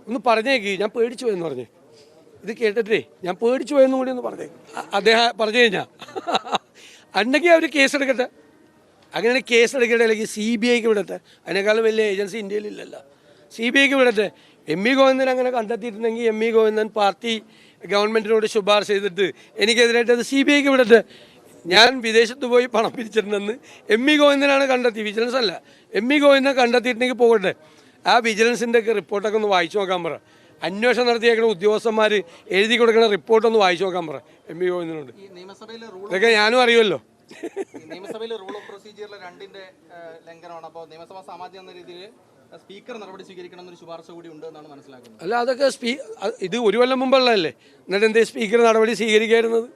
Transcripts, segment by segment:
ഒന്ന് പറഞ്ഞേക്ക്, ഞാൻ പേടിച്ചു പോയെന്ന് പറഞ്ഞേ. ഇത് കേട്ടിട്ടേ ഞാൻ പേടിച്ചു പോയെന്നും കൂടി ഒന്ന് പറഞ്ഞേക്ക്. അദ്ദേഹം പറഞ്ഞു കഴിഞ്ഞാൽ അന്നെങ്കിൽ അവർ കേസെടുക്കട്ടെ. അങ്ങനെ കേസെടുക്കട്ടെ, അല്ലെങ്കിൽ CBIക്ക് വിടട്ടെ. അതിനേക്കാളും വലിയ ഏജൻസി ഇന്ത്യയിലില്ലല്ലോ. CBIക്ക് വിടട്ടെ. ME ഗോവിന്ദൻ അങ്ങനെ കണ്ടെത്തിയിട്ടുണ്ടെങ്കിൽ ME ഗോവിന്ദൻ പാർട്ടി ഗവൺമെൻറ്റിനോട് ശുപാർശ ചെയ്തിട്ട് എനിക്കെതിരായിട്ട് അത് CBIക്ക് വിടട്ടെ. ഞാൻ വിദേശത്ത് പോയി പണം പിരിച്ചിട്ടുണ്ടെന്ന് ME ഗോവിന്ദനാണ് കണ്ടെത്തി, വിജിലൻസ് അല്ല. ME ഗോവിന്ദൻ കണ്ടെത്തിയിട്ടുണ്ടെങ്കിൽ പോകട്ടെ. ആ വിജിലൻസിൻ്റെ ഒക്കെ റിപ്പോർട്ടൊക്കെ ഒന്ന് വായിച്ചു നോക്കാൻ പറ. അന്വേഷണം നടത്തിയേക്കുന്ന ഉദ്യോഗസ്ഥന്മാർ എഴുതി കൊടുക്കുന്ന റിപ്പോർട്ടൊന്ന് വായിച്ചു നോക്കാൻ പറ ME ഗോവിന്ദനോട്. ഇതൊക്കെ ഞാനും അറിയുമല്ലോ. നിയമസഭയിലെ റൂൾ ഓഫ് പ്രൊസീജിയറിലെ 2ന്റെ ലംഘനമാണ്. അപ്പോൾ നിയമസഭാ സാമാജിക എന്ന രീതിയിൽ സ്പീക്കർ നടപടി സ്വീകരിക്കണം എന്നൊരു ശുപാർശ കൂടി ഉണ്ട് എന്നാണ് മനസ്സിലാക്കുന്നത്. അല്ല, അതൊക്കെ ഇത് ഒരു കൊല്ലം മുമ്പുള്ളതല്ലേ. എന്നിട്ട് എന്തേ സ്പീക്കർ നടപടി സ്വീകരിക്കായിരുന്നത്?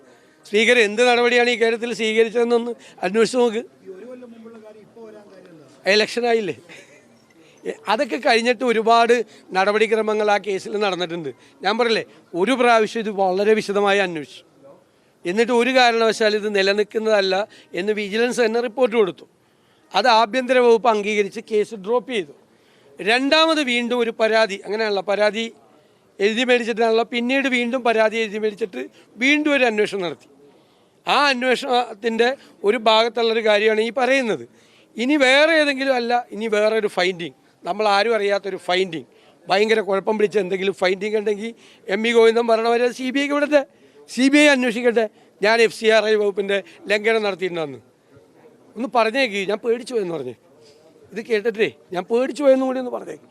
സ്പീക്കർ എന്ത് നടപടിയാണ് ഈ കാര്യത്തിൽ സ്വീകരിച്ചതെന്നൊന്ന് അന്വേഷിച്ച് നോക്ക്. ഇലക്ഷനായില്ലേ, അതൊക്കെ കഴിഞ്ഞിട്ട് ഒരുപാട് നടപടിക്രമങ്ങൾ ആ കേസിൽ നടന്നിട്ടുണ്ട്. ഞാൻ പറയില്ലേ, ഒരു പ്രാവശ്യം ഇത് വളരെ വിശദമായി അന്വേഷിച്ചു. എന്നിട്ട് ഒരു കാരണവശാലും ഇത് നിലനിൽക്കുന്നതല്ല എന്ന് വിജിലൻസ് തന്നെ റിപ്പോർട്ട് കൊടുത്തു. അത് ആഭ്യന്തര വകുപ്പ് അംഗീകരിച്ച് കേസ് ഡ്രോപ്പ് ചെയ്തു. രണ്ടാമത് വീണ്ടും ഒരു പരാതി, അങ്ങനെയാണല്ലോ, പരാതി എഴുതി മേടിച്ചിട്ടാണല്ലോ, പിന്നീട് വീണ്ടും പരാതി എഴുതി മേടിച്ചിട്ട് വീണ്ടും ഒരു അന്വേഷണം നടത്തി. ആ അന്വേഷണത്തിൻ്റെ ഒരു ഭാഗത്തുള്ളൊരു കാര്യമാണ് ഈ പറയുന്നത്. ഇനി വേറെ ഏതെങ്കിലും അല്ല, ഇനി വേറെ ഒരു ഫൈൻഡിങ്, നമ്മൾ ആരും അറിയാത്തൊരു ഫൈൻഡിങ്, ഭയങ്കര കുഴപ്പം പിടിച്ച എന്തെങ്കിലും ഫൈൻഡിങ് ഉണ്ടെങ്കിൽ ME ഗോവിന്ദൻ പറഞ്ഞവരെ CBIക്ക് വിടട്ടെ. CBI അന്വേഷിക്കട്ടെ ഞാൻ FCRI വകുപ്പിൻ്റെ ലംഘനം നടത്തിയിട്ടുണ്ടെന്ന്. ഒന്ന് പറഞ്ഞേക്ക്, ഞാൻ പേടിച്ചു പോയെന്ന് പറഞ്ഞേ. ഇത് കേട്ടിട്ടേ ഞാൻ പേടിച്ചു പോയെന്നും കൂടി ഒന്ന് പറഞ്ഞേക്ക്.